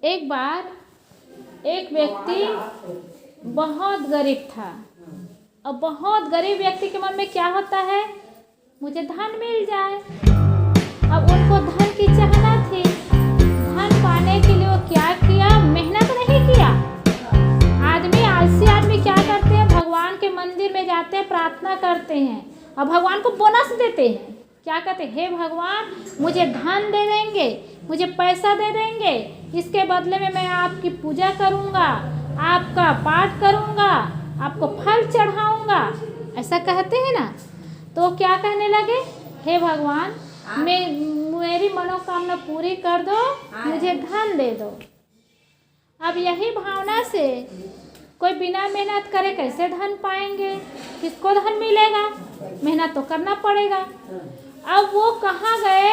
एक बार एक व्यक्ति बहुत गरीब था और बहुत गरीब व्यक्ति के मन में क्या होता है, मुझे धन मिल जाए। अब उनको धन की चाहना थी। धन पाने के लिए वो क्या किया, मेहनत नहीं किया। आलसी आदमी क्या करते हैं, भगवान के मंदिर में जाते हैं, प्रार्थना करते हैं और भगवान को बोनस देते हैं। क्या कहते हैं, हे भगवान मुझे धन दे देंगे, मुझे पैसा दे देंगे, इसके बदले में मैं आपकी पूजा करूँगा, आपका पाठ करूँगा, आपको फल चढ़ाऊँगा, ऐसा कहते हैं ना। तो क्या कहने लगे, हे भगवान मेरी मनोकामना पूरी कर दो, मुझे धन दे दो। अब यही भावना से कोई बिना मेहनत करे कैसे धन पाएंगे, किसको धन मिलेगा, मेहनत तो करना पड़ेगा। अब वो कहाँ गए,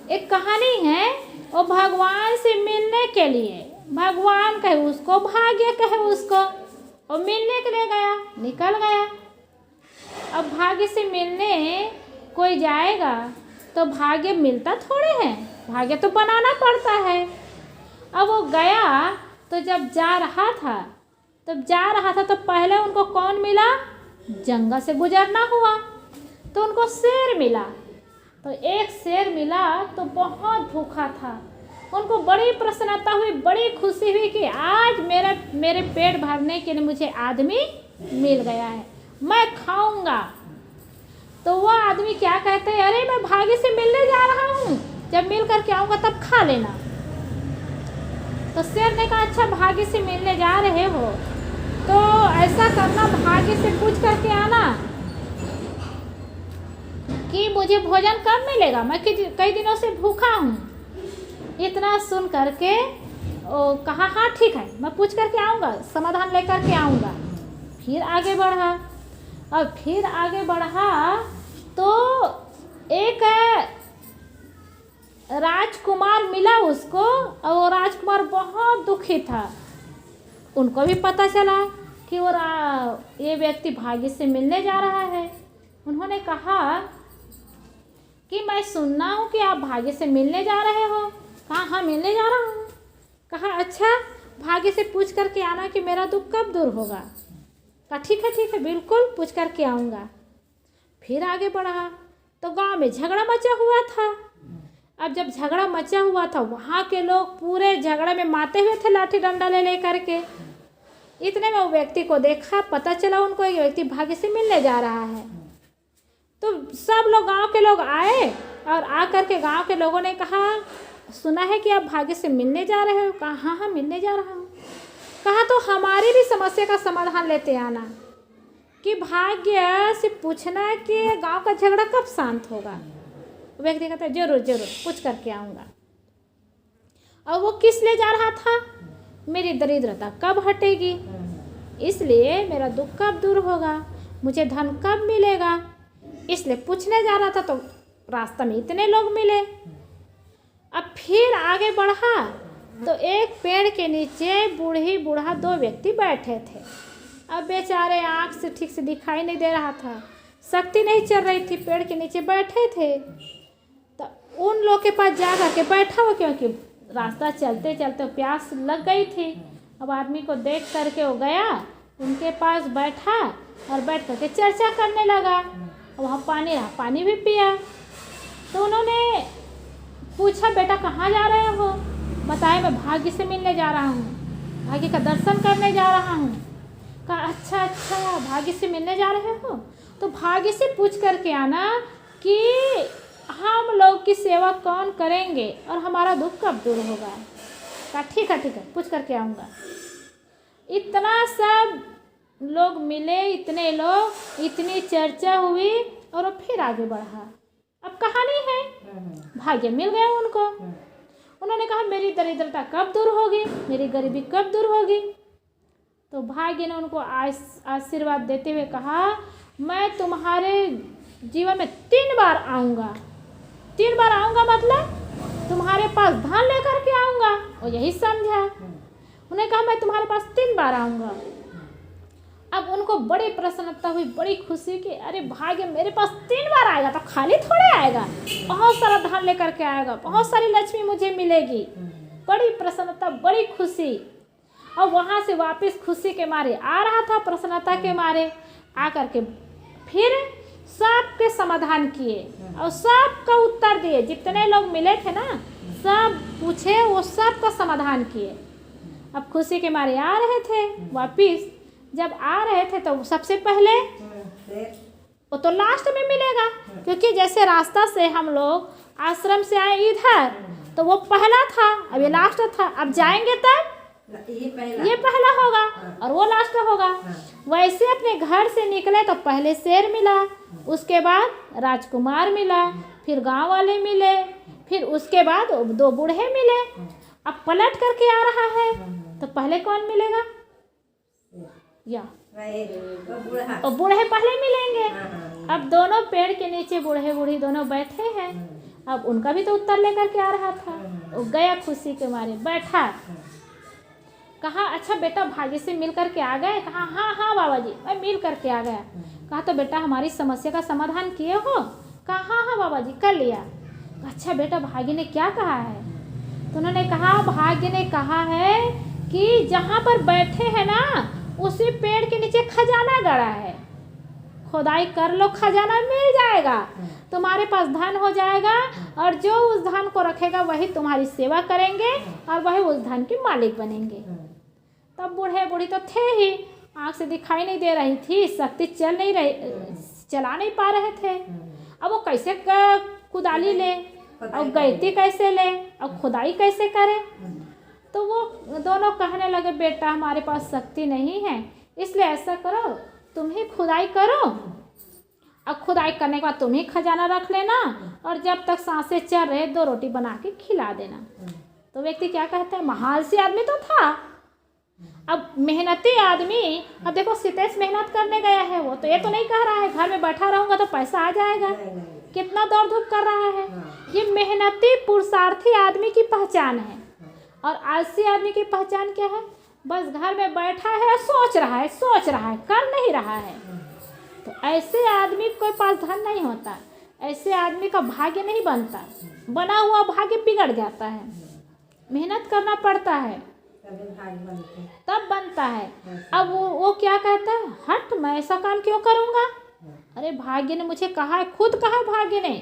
एक कहानी है, वो भगवान से मिलने के लिए, भगवान कहे उसको, भाग्य कहे उसको, वो मिलने के लिए गया, निकल गया। अब भाग्य से मिलने कोई जाएगा तो भाग्य मिलता थोड़े है, भाग्य तो बनाना पड़ता है। अब वो गया तो जब जा रहा था तो पहले उनको कौन मिला, जंगल से गुजरना हुआ तो उनको शेर मिला। तो एक शेर मिला तो बहुत भूखा था, उनको बड़ी प्रसन्नता हुई, बड़ी खुशी हुई कि आज मेरे पेट भरने के लिए मुझे आदमी मिल गया है, मैं खाऊंगा। तो वो आदमी क्या कहते हैं, अरे मैं भाग्य से मिलने जा रहा हूँ, जब मिल कर के आऊँगा तब खा लेना। तो शेर ने कहा, अच्छा भाग्य से मिलने जा रहे हो तो ऐसा करना, भाग्य से पूछ करके आना कि मुझे भोजन कब मिलेगा, मैं कई दिनों से भूखा हूँ। इतना सुन करके कहा, हाँ ठीक है, मैं पूछ करके आऊँगा, समाधान लेकर के आऊँगा। फिर आगे बढ़ा, और फिर आगे बढ़ा तो एक राजकुमार मिला उसको, और वो राजकुमार बहुत दुखी था। उनको भी पता चला कि ये व्यक्ति भाग्य से मिलने जा रहा है। उन्होंने कहा कि मैं सुनना हूँ कि आप भाग्य से मिलने जा रहे हो। कहा, हाँ मिलने जा रहा हूँ। कहा, अच्छा भाग्य से पूछ करके आना कि मेरा दुख कब दूर होगा। कहा, ठीक है बिल्कुल पूछ करके आऊँगा। फिर आगे बढ़ा तो गांव में झगड़ा मचा हुआ था। अब जब झगड़ा मचा हुआ था, वहाँ के लोग पूरे झगड़े में माते हुए थे, लाठी डंडा ले करके। इतने में वो व्यक्ति को देखा, पता चला उनको ये व्यक्ति भाग्य से मिलने जा रहा है। तो सब लोग, गांव के लोग आए और आकर के गांव के लोगों ने कहा, सुना है कि आप भाग्य से मिलने जा रहे हो। कहा, हाँ मिलने जा रहा हूँ। कहा, तो हमारी भी समस्या का समाधान लेते आना कि भाग्य से पूछना कि गांव का झगड़ा कब शांत होगा। व्यक्ति कहता है, जरूर पूछ करके आऊँगा। और वो किस लिए जा रहा था, मेरी दरिद्रता कब हटेगी, इसलिए मेरा दुख कब दूर होगा, मुझे धन कब मिलेगा, इसलिए पूछने जा रहा था। तो रास्ता में इतने लोग मिले। अब फिर आगे बढ़ा तो एक पेड़ के नीचे बूढ़ा दो व्यक्ति बैठे थे। अब बेचारे आँख से ठीक से दिखाई नहीं दे रहा था, शक्ति नहीं चल रही थी, पेड़ के नीचे बैठे थे। तो उन लोग के पास जा कर के बैठा हो, क्योंकि रास्ता चलते चलते प्यास लग गई थी। अब आदमी को देख करके वो गया, उनके पास बैठा और बैठ करके चर्चा करने लगा। वहाँ पानी रहा, पानी भी पिया। तो उन्होंने पूछा, बेटा कहाँ जा रहे हो। बताया, मैं भाग्य से मिलने जा रहा हूँ, भाग्य का दर्शन करने जा रहा हूँ। कहा, अच्छा भाग्य से मिलने जा रहे हो, तो भाग्य से पूछ करके आना कि हम लोग की सेवा कौन करेंगे और हमारा दुख कब दूर होगा। कहा, ठीक है पूछ करके आऊँगा। इतना सब लोग मिले, इतने लोग, इतनी चर्चा हुई और वो फिर आगे बढ़ा। अब कहानी है, भाग्य मिल गया उनको। उन्होंने कहा, मेरी दरिद्रता कब दूर होगी, मेरी गरीबी कब दूर होगी। तो भाग्य ने उनको आशीर्वाद देते हुए कहा, मैं तुम्हारे जीवन में 3 बार आऊँगा। 3 बार आऊँगा मतलब तुम्हारे पास धन लेकर के आऊँगा। और यही समझा। उन्हें कहा, मैं तुम्हारे पास 3 बार आऊँगा। अब उनको बड़ी प्रसन्नता हुई, बड़ी खुशी कि अरे भाग्य मेरे पास 3 बार आएगा तो खाली थोड़े आएगा, बहुत सारा धन लेकर के आएगा, बहुत सारी लक्ष्मी मुझे मिलेगी। बड़ी प्रसन्नता, बड़ी खुशी। और वहाँ से वापस खुशी के मारे आ रहा था, प्रसन्नता के मारे आकर के फिर सबके समाधान किए और सबका उत्तर दिए। जितने लोग मिले थे ना, सब पूछे, वो सबका समाधान किए। अब खुशी के मारे आ रहे थे वापिस। जब आ रहे थे तो सबसे पहले वो तो लास्ट में मिलेगा, क्योंकि जैसे रास्ता से हम लोग आश्रम से आए इधर, तो वो पहला था, अब ये लास्ट था। अब जाएंगे तब ये पहला होगा और वो लास्ट होगा। वैसे अपने घर से निकले तो पहले शेर मिला, उसके बाद राजकुमार मिला, फिर गांव वाले मिले, फिर उसके बाद 2 बूढ़े मिले। अब पलट करके आ रहा है तो पहले कौन मिलेगा? या और बूढ़े पहले मिलेंगे। अब दोनों पेड़ के नीचे बूढ़े बूढ़ी दोनों बैठे हैं। अब उनका भी तो उत्तर लेकर के आ रहा था। वो गया खुशी के मारे, बैठा, कहा अच्छा बेटा भाग्य से मिल करके आ गए? कहा हाँ हाँ बाबा जी मैं मिल करके आ गया। कहा तो बेटा हमारी समस्या का समाधान किए हो? कहा हाँ हाँ बाबा जी कर लिया। अच्छा बेटा भाग्य ने क्या कहा है? तो उन्होंने कहा भाग्य ने कहा है कि जहाँ पर बैठे हैं ना उसी पेड़ के नीचे खजाना गड़ा है, खुदाई कर लो, खजाना मिल जाएगा, तुम्हारे पास धन हो जाएगा और जो उस धन को रखेगा वही तुम्हारी सेवा करेंगे और वही उस धन के मालिक बनेंगे। तब बूढ़े बूढ़ी तो थे ही, आँख से दिखाई नहीं दे रही थी, शक्ति चला नहीं पा रहे थे। अब वो कैसे कुदाली ले और गैती कैसे ले और खुदाई कैसे करे? तो वो दोनों कहने लगे बेटा हमारे पास शक्ति नहीं है, इसलिए ऐसा करो तुम ही खुदाई करो, अब खुदाई करने के बाद तुम ही खजाना रख लेना और जब तक सांसें चल रहे 2 रोटी बना के खिला देना। तो व्यक्ति क्या कहता है, महालसी आदमी तो था, अब मेहनती आदमी, अब देखो सितेश मेहनत करने गया है, वो तो ये तो नहीं कह रहा है घर में बैठा रहूँगा तो पैसा आ जाएगा, कितना दौड़ धूप कर रहा है। ये मेहनती पुरुषार्थी आदमी की पहचान है। और आलसी आदमी की पहचान क्या है? बस घर में बैठा है, सोच रहा है, कर नहीं रहा है। तो ऐसे आदमी के पास धन नहीं होता, ऐसे आदमी का भाग्य नहीं बनता, बना हुआ भाग्य बिगड़ जाता है। मेहनत करना पड़ता है तब बनता है। अब वो क्या कहता है, हट मैं ऐसा काम क्यों करूँगा? अरे भाग्य ने मुझे कहा है, खुद कहा है भाग्य ने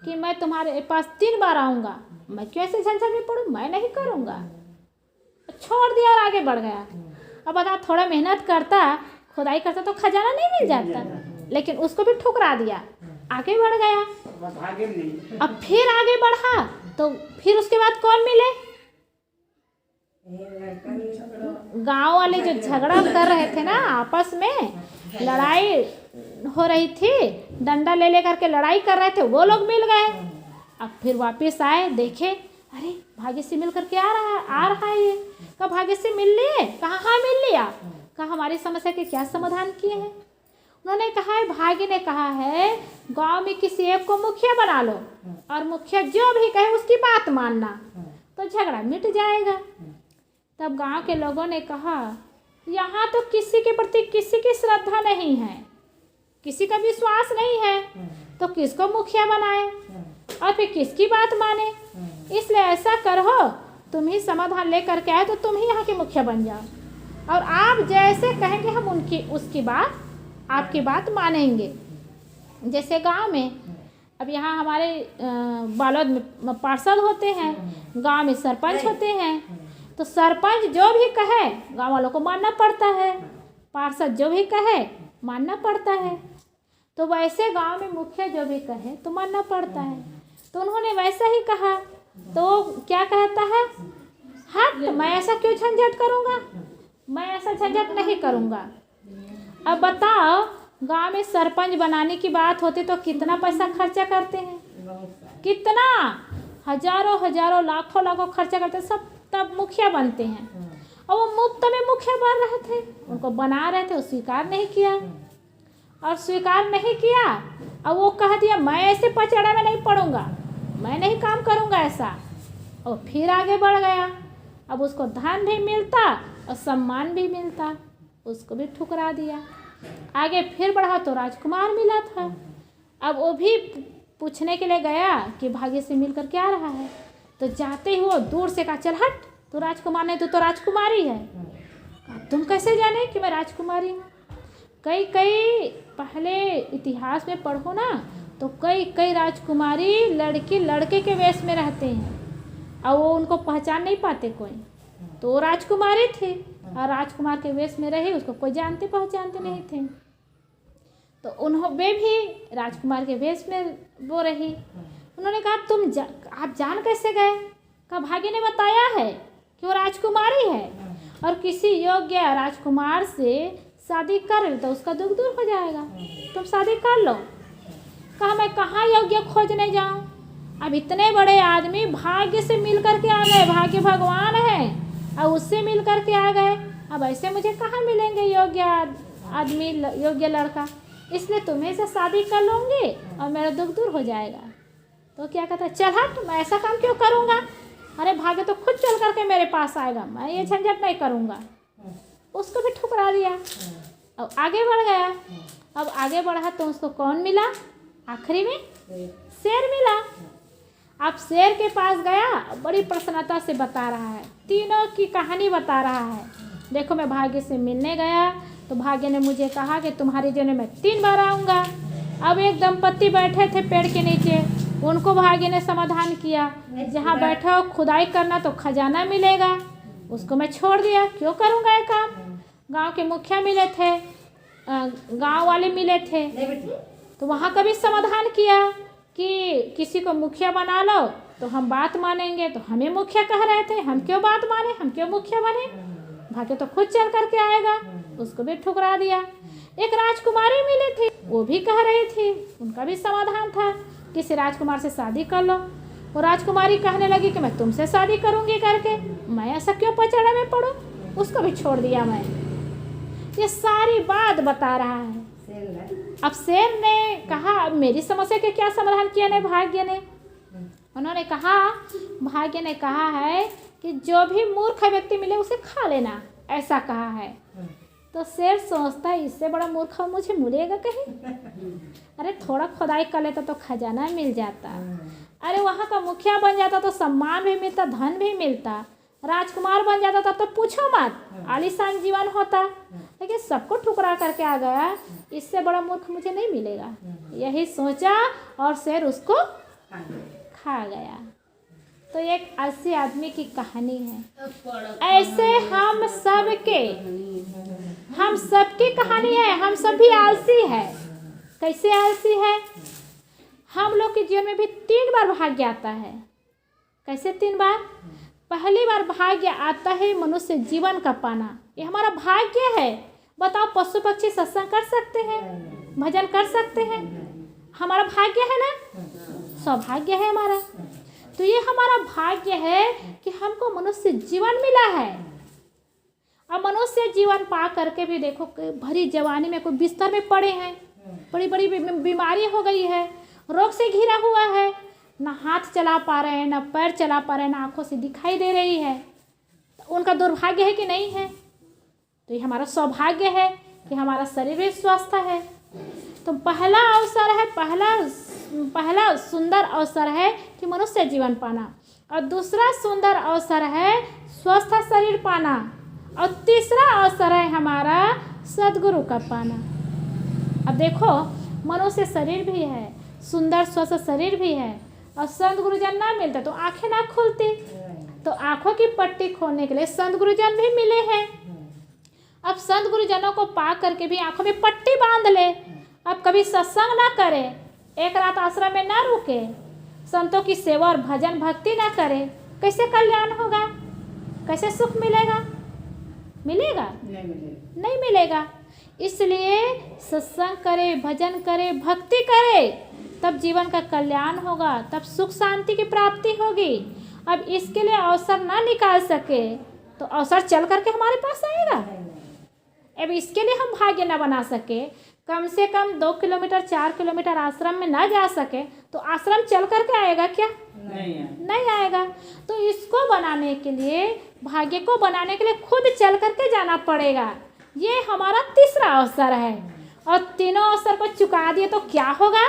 कि मैं तुम्हारे पास 3 बार आऊँगा, मैं क्यों ऐसे झंझट में पड़ूँ, मैं नहीं करूँगा। छोड़ दिया और आगे बढ़ गया। अब बता, थोड़ा मेहनत करता, खुदाई करता तो खजाना नहीं मिल जाता, लेकिन उसको भी ठुकरा दिया, आगे बढ़ गया। अब फिर आगे बढ़ा तो फिर उसके बाद कौन मिले? गांव वाले जो झगड़ा कर रहे थे ना, आपस में लड़ाई हो रही थी, डंडा ले करके लड़ाई कर रहे थे, वो लोग मिल गए। अब फिर वापस आए, देखे अरे भाग्य से मिल करके आ रहा है ये। कहा भाग्य से मिल लिए? कहा हाँ मिल लिया। कहा हमारी समस्या के क्या समाधान किए हैं? उन्होंने कहा है भाग्य ने कहा है गांव में किसी एक को मुखिया बना लो और मुखिया जो भी कहे उसकी बात मानना, तो झगड़ा मिट जाएगा। तब गांव के लोगों ने कहा यहाँ तो किसी के प्रति किसी की श्रद्धा नहीं है, किसी का विश्वास नहीं है, तो किसको मुखिया बनाए और फिर किसकी बात माने? इसलिए ऐसा करो, तुम ही समाधान लेकर के आए तो तुम ही यहाँ के मुखिया बन जाओ और आप जैसे कहेंगे हम उसकी बात, आपकी बात मानेंगे। जैसे गांव में अब यहाँ हमारे बालोद में पार्षद होते हैं, गांव में सरपंच होते हैं, तो सरपंच जो भी कहे गांव वालों को मानना पड़ता है, पार्षद जो भी कहे मानना पड़ता है। तो वैसे गांव में मुखिया जो भी कहे तो मानना पड़ता है। तो उन्होंने वैसा ही कहा, तो क्या कहता है, हट मैं ऐसा क्यों झंझट करूँगा, मैं ऐसा झंझट नहीं करूँगा। अब बताओ गांव में सरपंच बनाने की बात होती तो कितना पैसा खर्चा करते हैं, कितना हजारों लाखों खर्चा करते, सब तब मुखिया बनते हैं। और वो मुफ्त में मुखिया बन रहे थे, उनको बना रहे थे, वो स्वीकार नहीं किया और स्वीकार नहीं किया और वो कह दिया मैं ऐसे पचड़ा में नहीं पड़ूंगा, मैं नहीं काम करूंगा ऐसा, और फिर आगे बढ़ गया। अब उसको धन भी मिलता और सम्मान भी मिलता, उसको भी ठुकरा दिया। आगे फिर बढ़ा तो राजकुमार मिला था। अब वो भी पूछने के लिए गया कि भाग्य से मिल कर क्या रहा है, तो जाते ही वो दूर से कहा चल हट, तो राजकुमार ने, तू तो राजकुमारी है। तुम कैसे जाने कि मैं राजकुमारी हूँ? कई कई पहले इतिहास में पढ़ो ना, तो कई कई राजकुमारी लड़की लड़के के वेश में रहते हैं और वो उनको पहचान नहीं पाते कोई, तो वो राजकुमारी थी और राजकुमार के वेश में रही, उसको कोई जानते पहचानते नहीं थे। तो वे भी राजकुमार के वेश में वो रही। उन्होंने कहा आप जान कैसे गए? कहा भाग्य ने बताया है कि वो राजकुमारी है और किसी योग्य राजकुमार से शादी कर तो उसका दुख दूर हो जाएगा, तुम शादी कर लो। कहा मैं कहाँ योग्य खोजने जाऊँ? अब इतने बड़े आदमी भाग्य से मिल करके आ गए, भाग्य भगवान है और उससे मिल करके आ गए, अब ऐसे मुझे कहाँ मिलेंगे योग्य आदमी, योग्य लड़का, इसलिए तुम्हें से शादी कर लूँगी और मेरा दुख दूर हो जाएगा। तो क्या कहता है, चल हट, मैं ऐसा काम क्यों करूँगा? अरे भाग्य तो खुद चल करके मेरे पास आएगा, मैं ये झंझट नहीं करूँगा। उसको भी ठुकरा दिया। अब आगे बढ़ गया। अब आगे बढ़ा तो उसको कौन मिला? आखिरी में शेर मिला। अब शेर के पास गया, बड़ी प्रसन्नता से बता रहा है, तीनों की कहानी बता रहा है। देखो मैं भाग्य से मिलने गया तो भाग्य ने मुझे कहा कि तुम्हारे जन्म में 3 बार आऊँगा। अब एक दंपत्ति बैठे थे पेड़ के नीचे, उनको भाग्य ने समाधान किया, जहाँ बैठे हो खुदाई करना तो खजाना मिलेगा। उसको मैं छोड़ दिया, क्यों करूँगा ये काम? गांव के मुखिया मिले थे, गांव वाले मिले थे, तो वहाँ कभी समाधान किया कि किसी को मुखिया बना लो तो हम बात मानेंगे, तो हमें मुखिया कह रहे थे, हम क्यों बात माने, हम क्यों मुखिया बने? भाग्य तो खुद चल करके आएगा। उसको भी ठुकरा दिया। एक राजकुमारी मिली थी, वो भी कह रही थी, उनका भी समाधान था, किसी राजकुमार से शादी कर लो। वो राजकुमारी कहने लगी कि मैं तुमसे शादी करूंगी करके, मैं ऐसा क्यों पचड़े में पड़ूं? उसको भी छोड़ दिया मैं। ये सारी बात बता रहा है। अब शेर ने कहा, अब मेरी समस्या के क्या समाधान किया ने भाग्य ने? उन्होंने कहा, भाग्य ने कहा है कि जो भी मूर्ख व्यक्ति मिले उसे खा लेना, ऐसा कहा है। तो शेर सोचता है इससे बड़ा मूर्ख मुझे मिलेगा कहीं? अरे थोड़ा खुदाई कर लेता तो खजाना मिल जाता, अरे वहाँ का मुखिया बन जाता तो सम्मान भी मिलता, धन भी मिलता, राजकुमार बन जाता तब तो पूछो मत, आलीशान जीवन होता। लेकिन सबको ठुकरा करके आ गया, इससे बड़ा मूर्ख मुझे नहीं मिलेगा, यही सोचा और शेर उसको खा गया। तो एक ऐसे आदमी की कहानी है। ऐसे हम सबकी कहानी है। हम सब भी आलसी है। कैसे आलसी है? हम लोग के जीवन में भी 3 बार भाग्य आता है। कैसे 3 बार? पहली बार भाग्य आता है मनुष्य जीवन का पाना, ये हमारा भाग्य है। बताओ, पशु पक्षी सत्संग कर सकते हैं, भजन कर सकते हैं, हमारा भाग्य है ना, सौभाग्य है हमारा। तो ये हमारा भाग्य है कि हमको मनुष्य जीवन मिला है। अब मनुष्य जीवन पा करके भी देखो, भरी जवानी में कोई बिस्तर में पड़े हैं, बड़ी बड़ी बीमारी हो गई है, रोग से घिरा हुआ है, ना हाथ चला पा रहे हैं, ना पैर चला पा रहे हैं, ना आँखों से दिखाई दे रही है। तो उनका दुर्भाग्य है कि नहीं है? तो ये हमारा सौभाग्य है कि हमारा शरीर भी स्वस्थ है। तो पहला अवसर है, पहला सुंदर अवसर है कि मनुष्य जीवन पाना, और दूसरा सुंदर अवसर है स्वस्थ शरीर पाना, और तीसरा अवसर है हमारा सद्गुरु का पाना। अब देखो, मनुष्य शरीर भी है, सुंदर स्वस्थ शरीर भी है, और संत गुरुजन ना मिलते तो आंखें ना खुलती। तो आंखों की पट्टी खोलने के लिए संत गुरुजन भी मिले हैं। अब संत गुरुजनों को पा करके भी आंखों में पट्टी बांध ले। अब कभी सत्संग ना करे, एक रात आश्रम में ना रुके, संतों की सेवा और भजन भक्ति ना करे, कैसे कल्याण होगा? कैसे सुख मिलेगा? मिलेगा? नहीं मिलेगा। इसलिए सत्संग करे, भजन करे, भक्ति करे, तब जीवन का कल्याण होगा, तब सुख शांति की प्राप्ति होगी। अब इसके लिए अवसर ना निकाल सके तो अवसर चल करके हमारे पास आएगा। अब इसके लिए हम भाग्य ना बना सके, कम से कम 2 किलोमीटर 4 किलोमीटर आश्रम में ना जा सके तो आश्रम चल करके आएगा क्या? नहीं आएगा। तो इसको बनाने के लिए, भाग्य को बनाने के लिए खुद चल करके जाना पड़ेगा। ये हमारा तीसरा अवसर है। और तीनों अवसर को चुका दिए तो क्या होगा?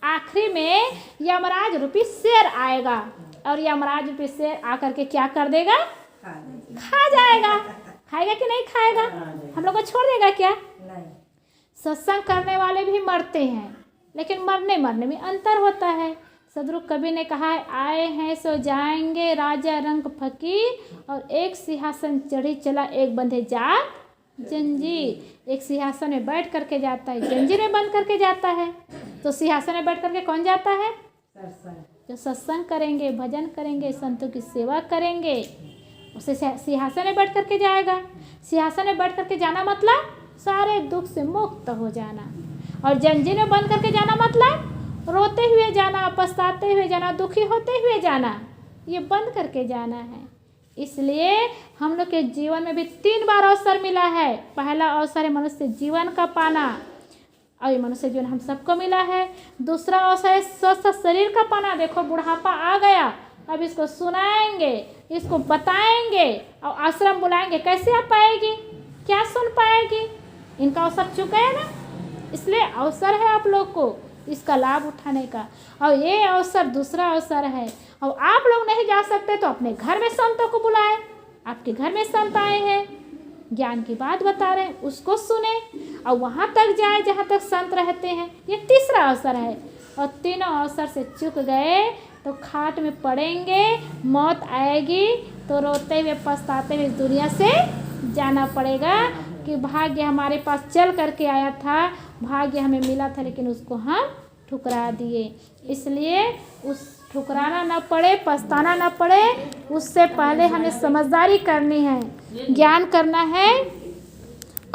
आखिरी में यमराज रूपी शेर आएगा और यमराज पे से आकर के क्या कर देगा? खा जाएगा। खाएगा कि नहीं खाएगा? हम लोग को छोड़ देगा क्या? नहीं। सत्संग करने वाले भी मरते हैं, लेकिन मरने में अंतर होता है। सदगुरु कबीर ने कहा है, आए हैं सो जाएंगे राजा रंग फकीर, और एक सिंहासन चढ़ी चला एक बंधे जात जंजीर। एक सिंहासन में बैठ करके जाता है, जंजीर में बंद करके जाता है। तो सिंहासन में बैठ करके कौन जाता है? जो सत्संग करेंगे, भजन करेंगे, संतों की सेवा करेंगे, उसे सिंहासन में बैठ करके जाएगा। सिंहासन में बैठ करके जाना मतलब सारे दुख से मुक्त हो जाना, और जंजीर में बंद करके जाना मतलब रोते हुए जाना, पछताते हुए जाना, दुखी होते हुए जाना, ये बंद करके जाना है। इसलिए हम लोग के जीवन में भी 3 बार अवसर मिला है। पहला अवसर है मनुष्य जीवन का पाना, और ये मनुष्य जीवन हम सबको मिला है। दूसरा अवसर है स्वस्थ शरीर का पाना। देखो बुढ़ापा आ गया, अब इसको सुनाएंगे, इसको बताएंगे और आश्रम बुलाएंगे, कैसे आ पाएगी? क्या सुन पाएगी? इनका अवसर चुका है ना, इसलिए अवसर है आप लोग को इसका लाभ उठाने का। और ये अवसर दूसरा अवसर है, और आप लोग नहीं जा सकते तो अपने घर में संतों को बुलाएं। आपके घर में संत आए हैं, ज्ञान की बात बता रहे हैं, उसको सुने और वहाँ तक जाए जहाँ तक संत रहते हैं। ये तीसरा अवसर है। और तीनों अवसर से चूक गए तो खाट में पड़ेंगे, मौत आएगी तो रोते हुए पछताते हुए दुनिया से जाना पड़ेगा कि भाग्य हमारे पास चल करके आया था, भाग्य हमें मिला था, लेकिन उसको हम ठुकरा दिए। इसलिए उस ठुकराना न पड़े, पछताना न पड़े, उससे पहले हमें समझदारी करनी है, ज्ञान करना है,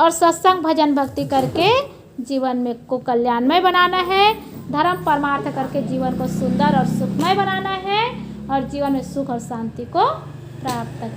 और सत्संग भजन भक्ति करके जीवन में को कल्याणमय बनाना है, धर्म परमार्थ करके जीवन को सुंदर और सुखमय बनाना है, और जीवन में सुख और शांति को प्राप्त